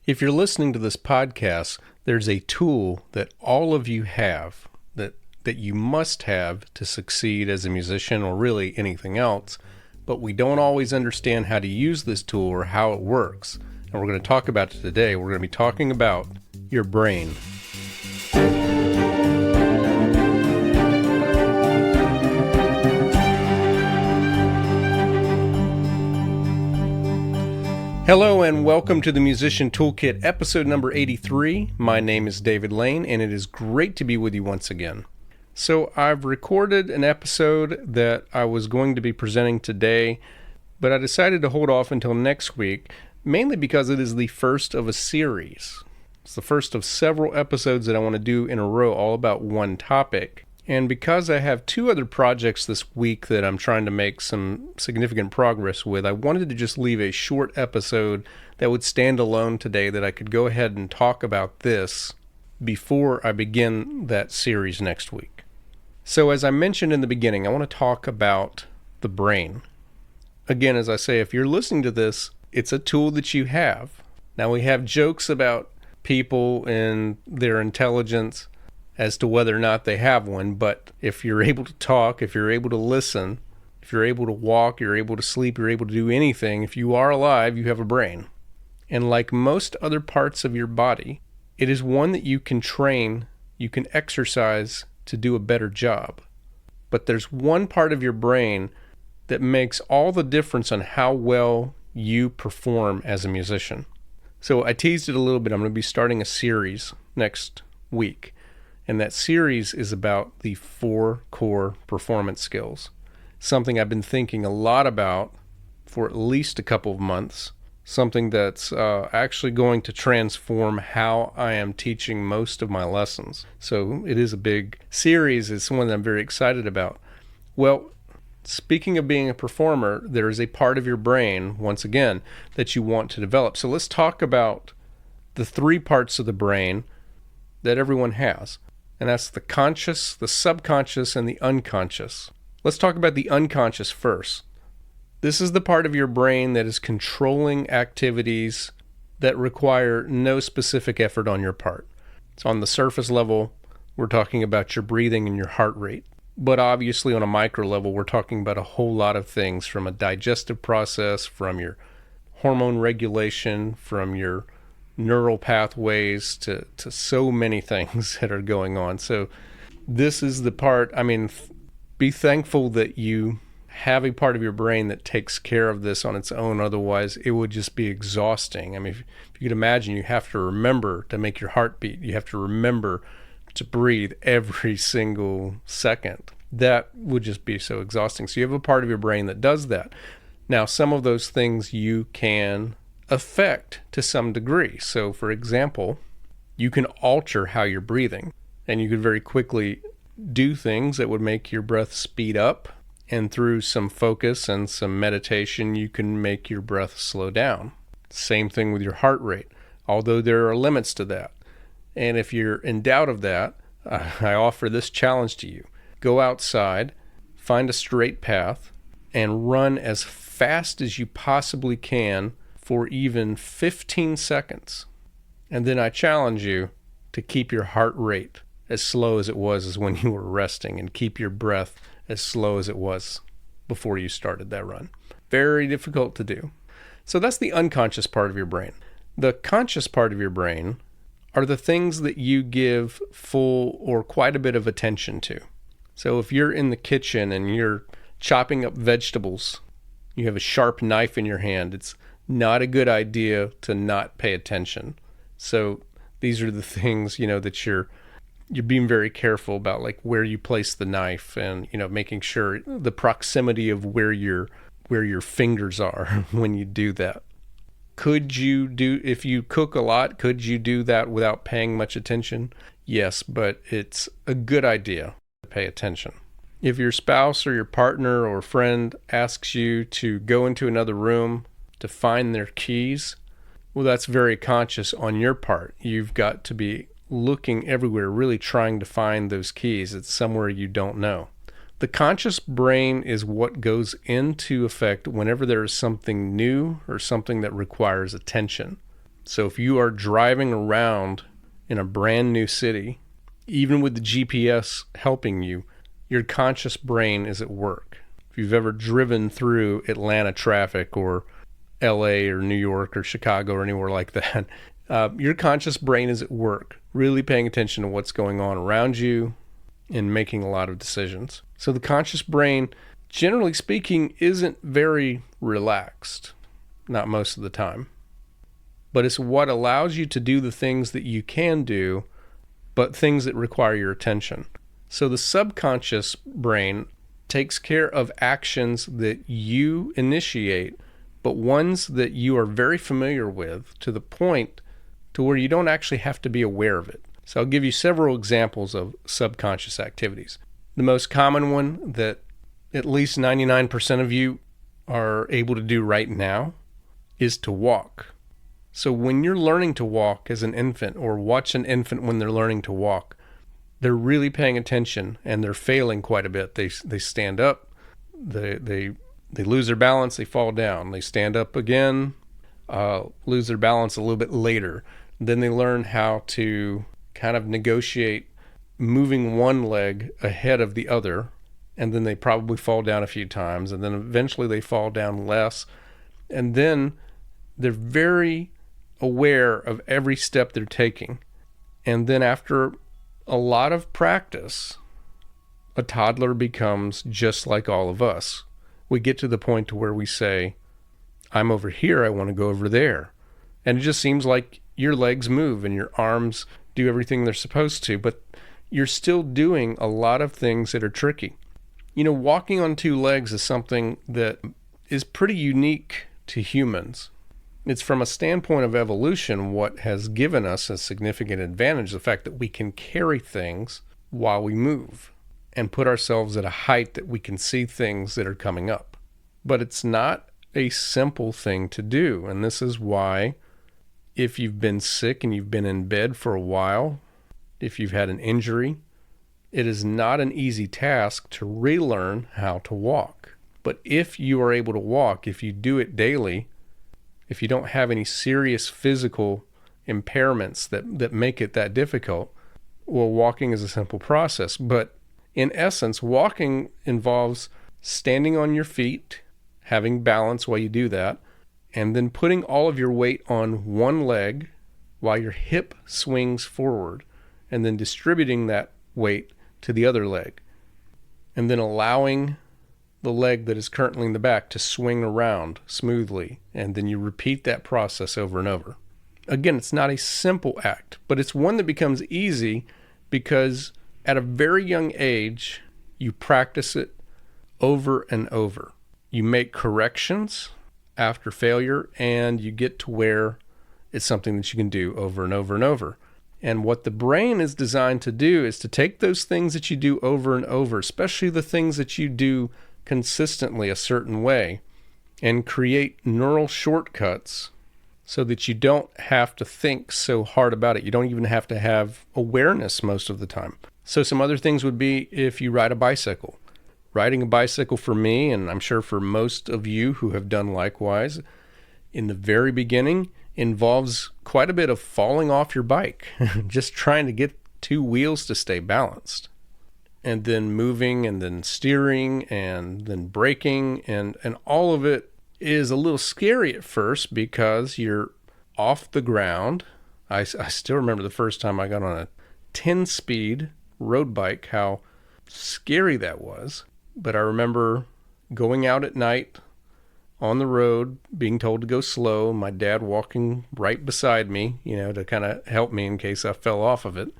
If you're listening to this podcast, there's a tool that all of you have that you must have to succeed as a musician or really anything else, but we don't always understand how to use this tool or how it works. And we're going to talk about it today. We're going to be talking about your brain. Hello and welcome to the Musician Toolkit, episode number 83. My name is David Lane, and it is great to be with you once again. So I've recorded an episode that I was going to be presenting today, but I decided to hold off until next week, mainly because it is the first of a series. It's the first of several episodes that I want to do in a row, all about one topic. And because I have two other projects this week that I'm trying to make some significant progress with, I wanted to just leave a short episode that would stand alone today that I could go ahead and talk about this before I begin that series next week. So as I mentioned in the beginning, I want to talk about the brain. Again, as I say, if you're listening to this, it's a tool that you have. Now, we have jokes about people and their intelligence as to whether or not they have one, but if you're able to talk, if you're able to listen, if you're able to walk, you're able to sleep, you're able to do anything, if you are alive, you have a brain. And like most other parts of your body, it is one that you can train, you can exercise to do a better job. But there's one part of your brain that makes all the difference on how well you perform as a musician. So I teased it a little bit. I'm going to be starting a series next week. And that series is about the 4 core performance skills. Something I've been thinking a lot about for at least a couple of months. Something that's actually going to transform how I am teaching most of my lessons. So it is a big series. It's one that I'm very excited about. Well, speaking of being a performer, there is a part of your brain, once again, that you want to develop. So let's talk about the 3 parts of the brain that everyone has. And that's the conscious, the subconscious, and the unconscious. Let's talk about the unconscious first. This is the part of your brain that is controlling activities that require no specific effort on your part. So on the surface level, we're talking about your breathing and your heart rate. But obviously on a micro level, we're talking about a whole lot of things, from a digestive process, from your hormone regulation, from your neural pathways to so many things that are going on. So this is the part, be thankful that you have a part of your brain that takes care of this on its own. Otherwise, it would just be exhausting. If you could imagine, you have to remember to make your heart beat. You have to remember to breathe every single second. That would just be so exhausting. So you have a part of your brain that does that. Now, some of those things you can affect to some degree. So, for example, you can alter how you're breathing, and you could very quickly do things that would make your breath speed up. And through some focus and some meditation, you can make your breath slow down. Same thing with your heart rate, although there are limits to that. And if you're in doubt of that, I offer this challenge to you. Go outside, find a straight path, and run as fast as you possibly can for even 15 seconds. And then I challenge you to keep your heart rate as slow as it was as when you were resting, and keep your breath as slow as it was before you started that run. Very difficult to do. So that's the unconscious part of your brain. The conscious part of your brain are the things that you give full or quite a bit of attention to. So if you're in the kitchen and you're chopping up vegetables, you have a sharp knife in your hand, it's not a good idea to not pay attention. So these are the things, that you're being very careful about, like where you place the knife, and making sure the proximity of where your fingers are when you do that. If you cook a lot, could you do that without paying much attention? Yes, but it's a good idea to pay attention. If your spouse or your partner or friend asks you to go into another room to find their keys, well, that's very conscious on your part. You've got to be looking everywhere, really trying to find those keys. It's somewhere you don't know. The conscious brain is what goes into effect whenever there is something new or something that requires attention. So if you are driving around in a brand new city, even with the GPS helping you, your conscious brain is at work. If you've ever driven through Atlanta traffic or LA or New York or Chicago or anywhere like that, your conscious brain is at work, really paying attention to what's going on around you and making a lot of decisions. So the conscious brain, generally speaking, isn't very relaxed, not most of the time. But it's what allows you to do the things that you can do, but things that require your attention. So the subconscious brain takes care of actions that you initiate, but ones that you are very familiar with to the point to where you don't actually have to be aware of it. So I'll give you several examples of subconscious activities. The most common one that at least 99% of you are able to do right now is to walk. So when you're learning to walk as an infant, or watch an infant when they're learning to walk, they're really paying attention and they're failing quite a bit. They stand up, they lose their balance, they fall down. They stand up again, lose their balance a little bit later. Then they learn how to kind of negotiate moving one leg ahead of the other, and then they probably fall down a few times, and then eventually they fall down less. And then they're very aware of every step they're taking. And then after a lot of practice, a toddler becomes just like all of us. We get to the point to where we say, I'm over here, I want to go over there. And it just seems like your legs move and your arms do everything they're supposed to, but you're still doing a lot of things that are tricky. You know, walking on two legs is something that is pretty unique to humans. It's from a standpoint of evolution what has given us a significant advantage, the fact that we can carry things while we move and put ourselves at a height that we can see things that are coming up. But it's not a simple thing to do, and this is why if you've been sick and you've been in bed for a while, if you've had an injury, it is not an easy task to relearn how to walk. But if you are able to walk, if you do it daily, if you don't have any serious physical impairments that make it that difficult, well, walking is a simple process. But in essence, walking involves standing on your feet, having balance while you do that, and then putting all of your weight on one leg while your hip swings forward, and then distributing that weight to the other leg, and then allowing the leg that is currently in the back to swing around smoothly, and then you repeat that process over and over. Again, it's not a simple act, but it's one that becomes easy because at a very young age, you practice it over and over. You make corrections after failure, and you get to where it's something that you can do over and over and over. And what the brain is designed to do is to take those things that you do over and over, especially the things that you do consistently a certain way, and create neural shortcuts so that you don't have to think so hard about it. You don't even have to have awareness most of the time. So some other things would be if you ride a bicycle. Riding a bicycle for me, and I'm sure for most of you who have done likewise, in the very beginning involves quite a bit of falling off your bike, just trying to get two wheels to stay balanced, and then moving, and then steering, and then braking, and all of it is a little scary at first because you're off the ground. I still remember the first time I got on a 10-speed road bike, how scary that was. But I remember going out at night on the road, being told to go slow, my dad walking right beside me, to kind of help me in case I fell off of it,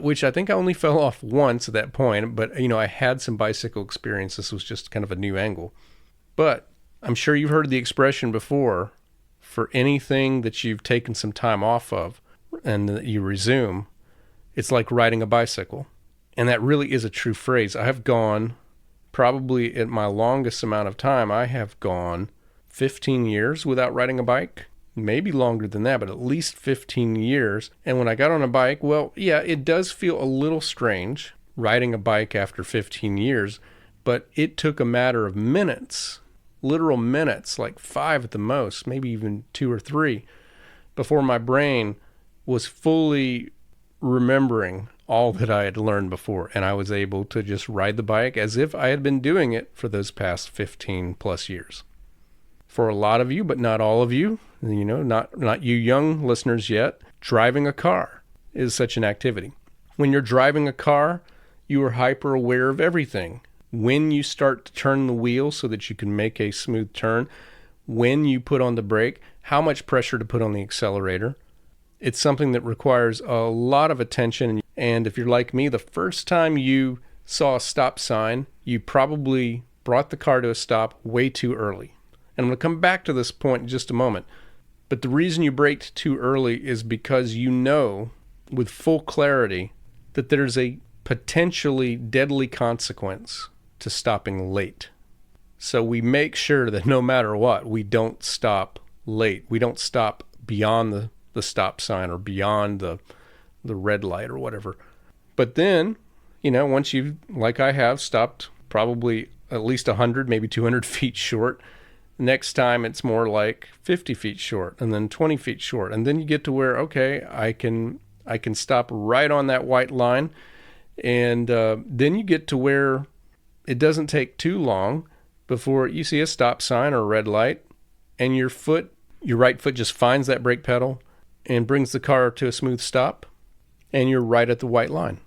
which I think I only fell off once at that point, but, I had some bicycle experience. This was just kind of a new angle. But I'm sure you've heard the expression before, for anything that you've taken some time off of and that you resume, it's like riding a bicycle. And that really is a true phrase. I have gone, probably at my longest amount of time, I have gone 15 years without riding a bike. Maybe longer than that, but at least 15 years. And when I got on a bike, well, yeah, it does feel a little strange riding a bike after 15 years, but it took a matter of minutes, literal minutes, like 5 at the most, maybe even 2 or 3, before my brain was fully remembering all that I had learned before. And I was able to just ride the bike as if I had been doing it for those past 15 plus years. For a lot of you, but not all of you, not you young listeners yet, driving a car is such an activity. When you're driving a car, you are hyper aware of everything. When you start to turn the wheel so that you can make a smooth turn, when you put on the brake, how much pressure to put on the accelerator. It's something that requires a lot of attention. And if you're like me, the first time you saw a stop sign, you probably brought the car to a stop way too early. And I'm going to come back to this point in just a moment. But the reason you braked too early is because you know with full clarity that there's a potentially deadly consequence to stopping late. So we make sure that no matter what, we don't stop late. We don't stop beyond the stop sign or beyond the red light or whatever. But then, once you've, like I have, stopped probably at least 100, maybe 200 feet short, next time it's more like 50 feet short and then 20 feet short. And then you get to where, okay, I can stop right on that white line. And then you get to where it doesn't take too long before you see a stop sign or a red light and your right foot just finds that brake pedal and brings the car to a smooth stop, and you're right at the white line.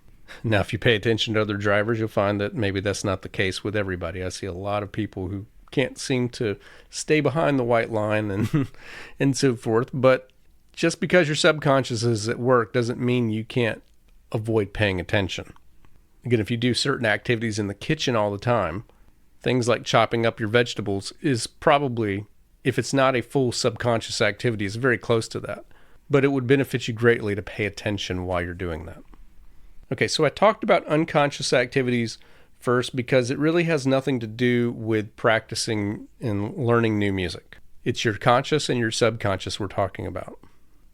Now, if you pay attention to other drivers, you'll find that maybe that's not the case with everybody. I see a lot of people who can't seem to stay behind the white line and and so forth. But just because your subconscious is at work doesn't mean you can't avoid paying attention. Again, if you do certain activities in the kitchen all the time, things like chopping up your vegetables is probably, if it's not a full subconscious activity, is very close to that. But it would benefit you greatly to pay attention while you're doing that. Okay, so I talked about unconscious activities first because it really has nothing to do with practicing and learning new music. It's your conscious and your subconscious we're talking about.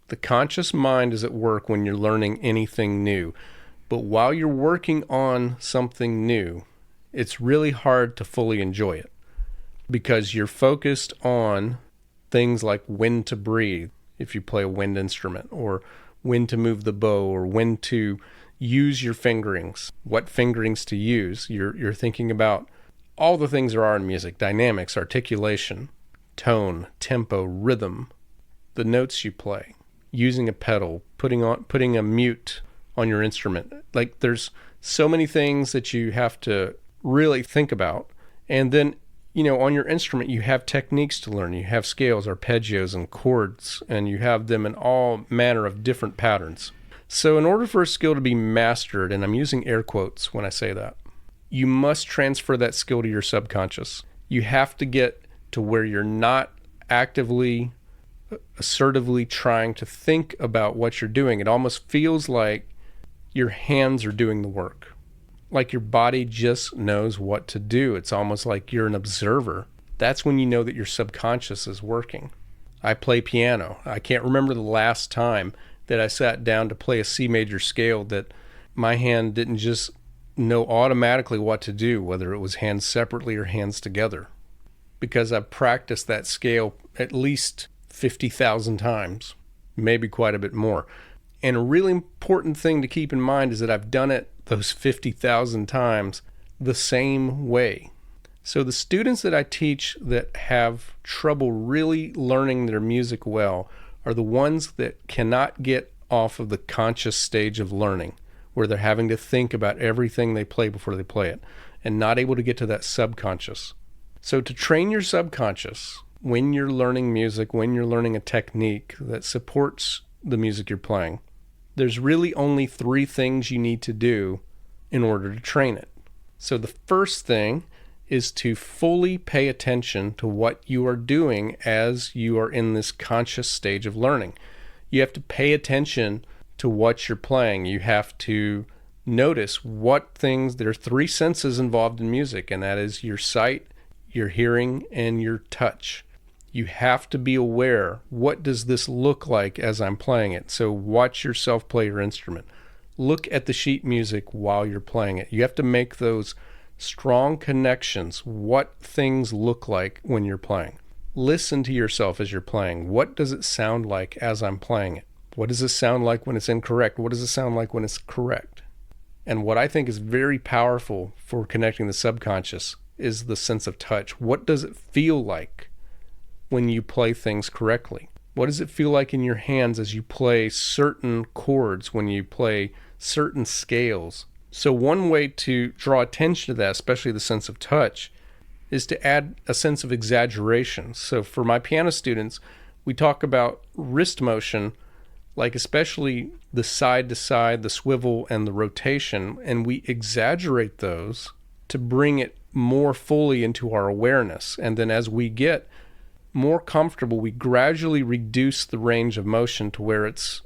The conscious mind is at work when you're learning anything new. But while you're working on something new, it's really hard to fully enjoy it because you're focused on things like when to breathe, if you play a wind instrument, or when to move the bow, or when to use your fingerings, what fingerings to use. You're thinking about all the things there are in music: dynamics, articulation, tone, tempo, rhythm, the notes you play, using a pedal, putting a mute on your instrument. Like, there's so many things that you have to really think about. And then, on your instrument, you have techniques to learn. You have scales, arpeggios, and chords, and you have them in all manner of different patterns. So in order for a skill to be mastered, and I'm using air quotes when I say that, you must transfer that skill to your subconscious. You have to get to where you're not actively, assertively trying to think about what you're doing. It almost feels like your hands are doing the work. Like your body just knows what to do. It's almost like you're an observer. That's when you know that your subconscious is working. I play piano. I can't remember the last time that I sat down to play a C major scale that my hand didn't just know automatically what to do, whether it was hands separately or hands together, because I've practiced that scale at least 50,000 times, maybe quite a bit more. And a really important thing to keep in mind is that I've done it those 50,000 times the same way. So the students that I teach that have trouble really learning their music well are the ones that cannot get off of the conscious stage of learning, where they're having to think about everything they play before they play it, and not able to get to that subconscious. So to train your subconscious when you're learning music, when you're learning a technique that supports the music you're playing, there's really only 3 things you need to do in order to train it. So the first thing is to fully pay attention to what you are doing as you are in this conscious stage of learning. You have to pay attention to what you're playing. You have to notice what things, there are 3 senses involved in music, and that is your sight, your hearing, and your touch. You have to be aware, what does this look like as I'm playing it? So watch yourself play your instrument. Look at the sheet music while you're playing it. You have to make those strong connections, what things look like when you're playing. listen to yourself as you're playing. What does it sound like as I'm playing it? What does it sound like when it's incorrect? What does it sound like when it's correct? And what I think is very powerful for connecting the subconscious is the sense of touch. What does it feel like when you play things correctly? What does it feel like in your hands as you play certain chords, when you play certain scales? So one way to draw attention to that, especially the sense of touch, is to add a sense of exaggeration. So for my piano students, we talk about wrist motion, like especially the side to side, the swivel, and the rotation, and we exaggerate those to bring it more fully into our awareness. And then as we get more comfortable, we gradually reduce the range of motion to where it's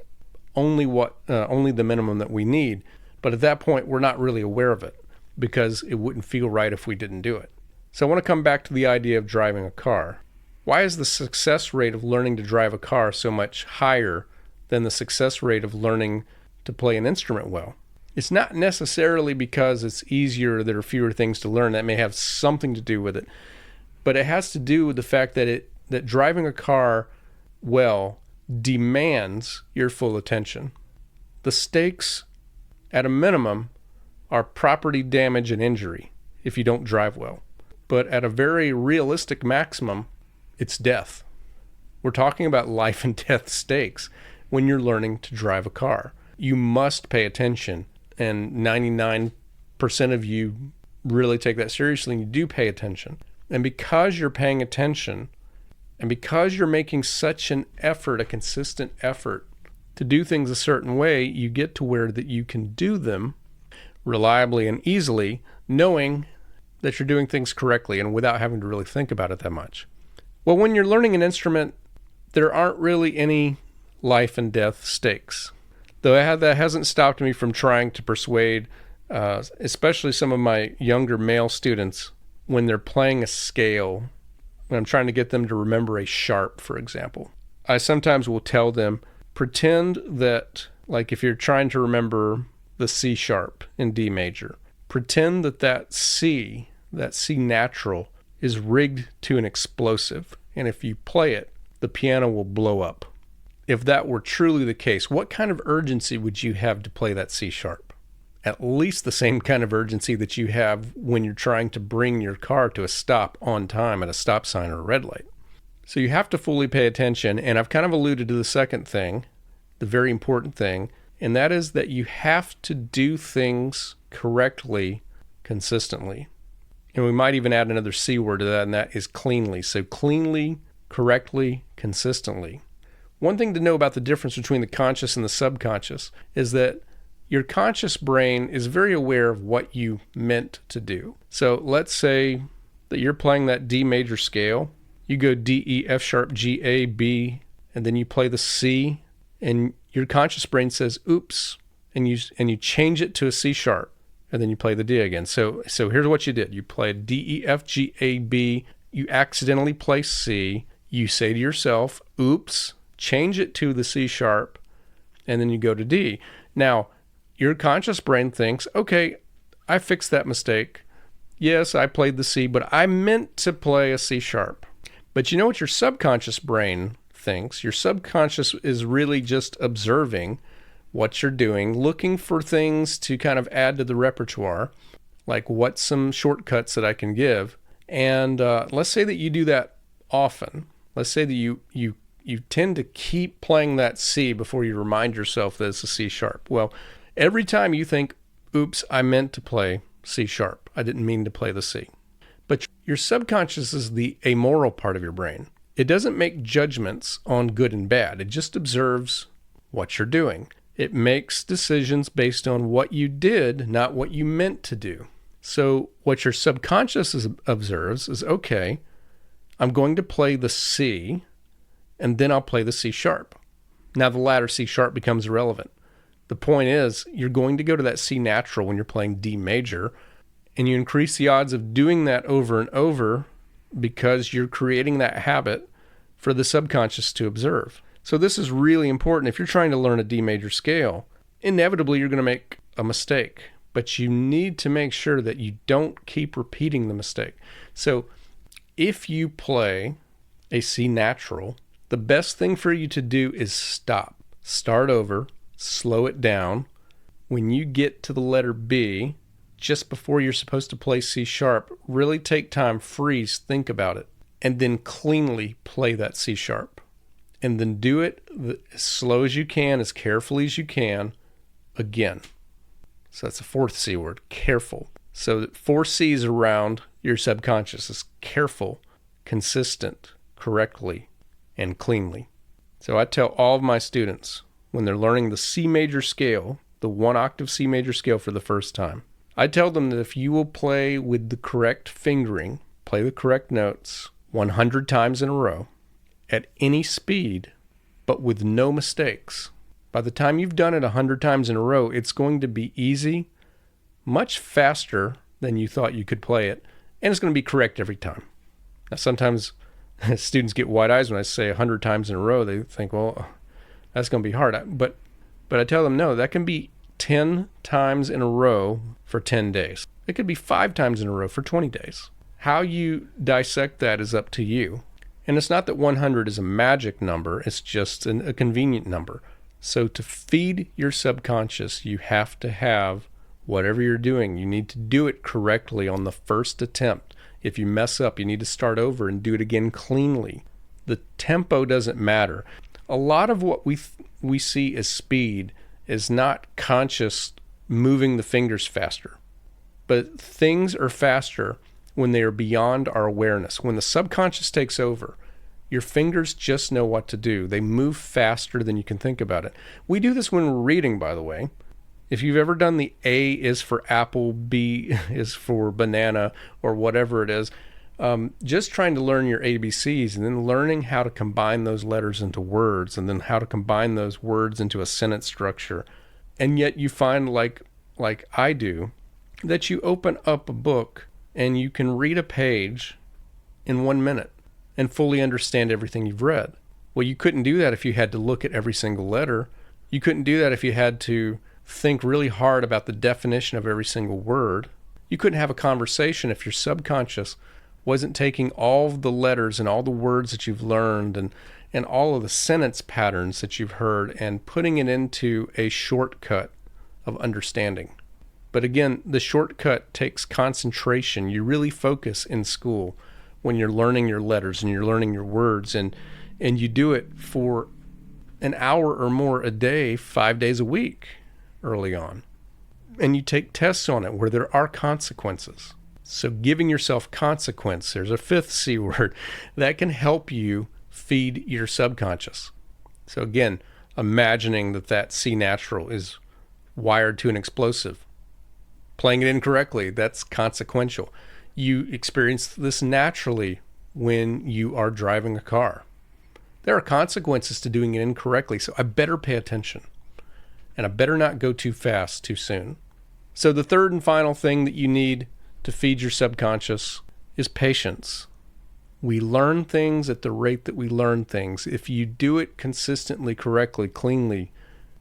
only the minimum that we need. But at that point, we're not really aware of it because it wouldn't feel right if we didn't do it. So I want to come back to the idea of driving a car. Why is the success rate of learning to drive a car so much higher than the success rate of learning to play an instrument well? It's not necessarily because it's easier, there are fewer things to learn. That may have something to do with it. But it has to do with the fact that driving a car well demands your full attention. The stakes, at a minimum, are property damage and injury if you don't drive well. But at a very realistic maximum, it's death. We're talking about life and death stakes when you're learning to drive a car. You must pay attention, and 99% of you really take that seriously, and you do pay attention. And because you're paying attention, and because you're making such an effort, a consistent effort, to do things a certain way, you get to where that you can do them reliably and easily, knowing that you're doing things correctly and without having to really think about it that much. Well, when you're learning an instrument, there aren't really any life and death stakes. Though that hasn't stopped me from trying to persuade, especially some of my younger male students, when they're playing a scale, when I'm trying to get them to remember a sharp, for example. I sometimes will tell them, pretend that, like if you're trying to remember the C sharp in D major, pretend that C natural, is rigged to an explosive. And if you play it, the piano will blow up. If that were truly the case, what kind of urgency would you have to play that C sharp? At least the same kind of urgency that you have when you're trying to bring your car to a stop on time at a stop sign or a red light. So you have to fully pay attention, and I've kind of alluded to the second thing, the very important thing, and that is that you have to do things correctly, consistently. And we might even add another C word to that, and that is cleanly. So cleanly, correctly, consistently. One thing to know about the difference between the conscious and the subconscious is that your conscious brain is very aware of what you meant to do. So let's say that you're playing that D major scale. You go D, E, F sharp, G, A, B, and then you play the C, and your conscious brain says, oops, and you change it to a C sharp, and then you play the D again. So here's what you did. You played D, E, F, G, A, B. You accidentally play C. You say to yourself, oops, change it to the C sharp, and then you go to D. Now, your conscious brain thinks, okay, I fixed that mistake. Yes, I played the C, but I meant to play a C sharp. But you know what your subconscious brain thinks? Your subconscious is really just observing what you're doing, looking for things to kind of add to the repertoire, like what's some shortcuts that I can give. And let's say that you do that often. Let's say that you tend to keep playing that C before you remind yourself that it's a C sharp. Well, every time you think, oops, I meant to play C sharp. I didn't mean to play the C. But your subconscious is the amoral part of your brain. It doesn't make judgments on good and bad. It just observes what you're doing. It makes decisions based on what you did, not what you meant to do. So what your subconscious observes is, okay, I'm going to play the C, and then I'll play the C sharp. Now the latter C sharp becomes irrelevant. The point is, you're going to go to that C natural when you're playing D major, and you increase the odds of doing that over and over because you're creating that habit for the subconscious to observe. So this is really important. If you're trying to learn a D major scale, inevitably you're going to make a mistake, but you need to make sure that you don't keep repeating the mistake. So if you play a C natural, the best thing for you to do is stop. Start over, slow it down. When you get to the letter B, just before you're supposed to play C sharp, really take time, freeze, think about it, and then cleanly play that C sharp. And then do it as slow as you can, as carefully as you can, again. So that's the fourth C word, careful. So 4 C's around your subconscious is careful, consistent, correctly, and cleanly. So I tell all of my students when they're learning the C major scale, the 1-octave C major scale for the first time, I tell them that if you will play with the correct fingering, play the correct notes 100 times in a row at any speed, but with no mistakes, by the time you've done it 100 times in a row, it's going to be easy, much faster than you thought you could play it, and it's going to be correct every time. Now, sometimes students get wide eyes when I say 100 times in a row. They think, well, that's going to be hard. But I tell them, no, that can be 10 times in a row for 10 days. It could be 5 times in a row for 20 days. How you dissect that is up to you. And it's not that 100 is a magic number. It's just a convenient number. So to feed your subconscious, you have to have whatever you're doing. You need to do it correctly on the first attempt. If you mess up, you need to start over and do it again cleanly. The tempo doesn't matter. A lot of what we see as speed is not conscious moving the fingers faster. But things are faster when they are beyond our awareness. When the subconscious takes over, your fingers just know what to do. They move faster than you can think about it. We do this when we're reading, by the way. If you've ever done the A is for apple, B is for banana, or whatever it is, just trying to learn your ABCs and then learning how to combine those letters into words and then how to combine those words into a sentence structure. And yet you find, like I do, that you open up a book and you can read a page in 1 minute and fully understand everything you've read. Well, you couldn't do that if you had to look at every single letter. You couldn't do that if you had to think really hard about the definition of every single word. You couldn't have a conversation if your subconscious wasn't taking all of the letters and all the words that you've learned and all of the sentence patterns that you've heard and putting it into a shortcut of understanding. But again, the shortcut takes concentration. You really focus in school when you're learning your letters and you're learning your words, and you do it for an hour or more a day, 5 days a week early on. And you take tests on it where there are consequences. So giving yourself consequence, there's a 5th C word, that can help you feed your subconscious. So again, imagining that C natural is wired to an explosive. Playing it incorrectly, that's consequential. You experience this naturally when you are driving a car. There are consequences to doing it incorrectly, so I better pay attention. And I better not go too fast too soon. So the third and final thing that you need to feed your subconscious is patience. We learn things at the rate that we learn things. If you do it consistently, correctly, cleanly,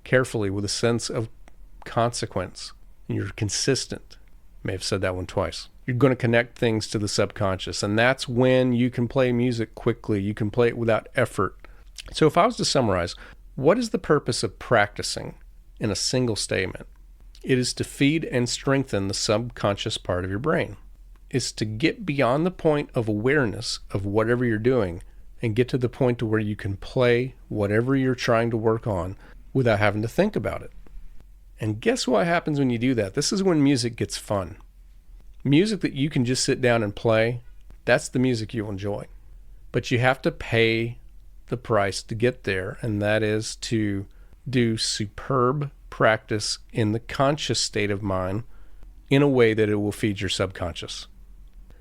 carefully, with a sense of consequence, and you're consistent, may have said that one twice, you're going to connect things to the subconscious. And that's when you can play music quickly. You can play it without effort. So if I was to summarize, what is the purpose of practicing in a single statement? It is to feed and strengthen the subconscious part of your brain. It's to get beyond the point of awareness of whatever you're doing and get to the point to where you can play whatever you're trying to work on without having to think about it. And guess what happens when you do that? This is when music gets fun. Music that you can just sit down and play, that's the music you'll enjoy. But you have to pay the price to get there, and that is to do superb practice in the conscious state of mind in a way that it will feed your subconscious.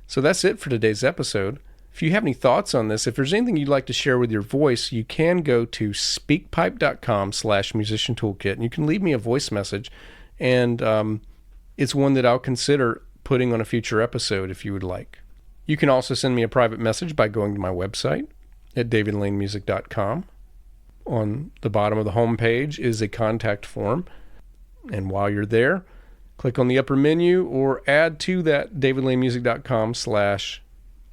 So that's it for today's episode. If you have any thoughts on this, if there's anything you'd like to share with your voice, you can go to speakpipe.com/musiciantoolkit, and you can leave me a voice message, and it's one that I'll consider putting on a future episode if you would like. You can also send me a private message by going to my website at davidlanemusic.com. On the bottom of the home page is a contact form, and while you're there, click on the upper menu or add to that davidlanemusic.com/toolkit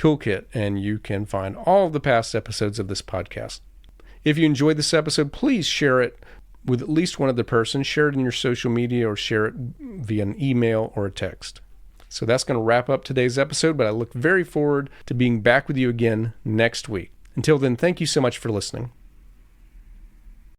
Toolkit, and you can find all of the past episodes of this podcast. If you enjoyed this episode, please share it with at least one other person. Share it in your social media or share it via an email or a text. So that's going to wrap up today's episode, but I look very forward to being back with you again next week. Until then, thank you so much for listening.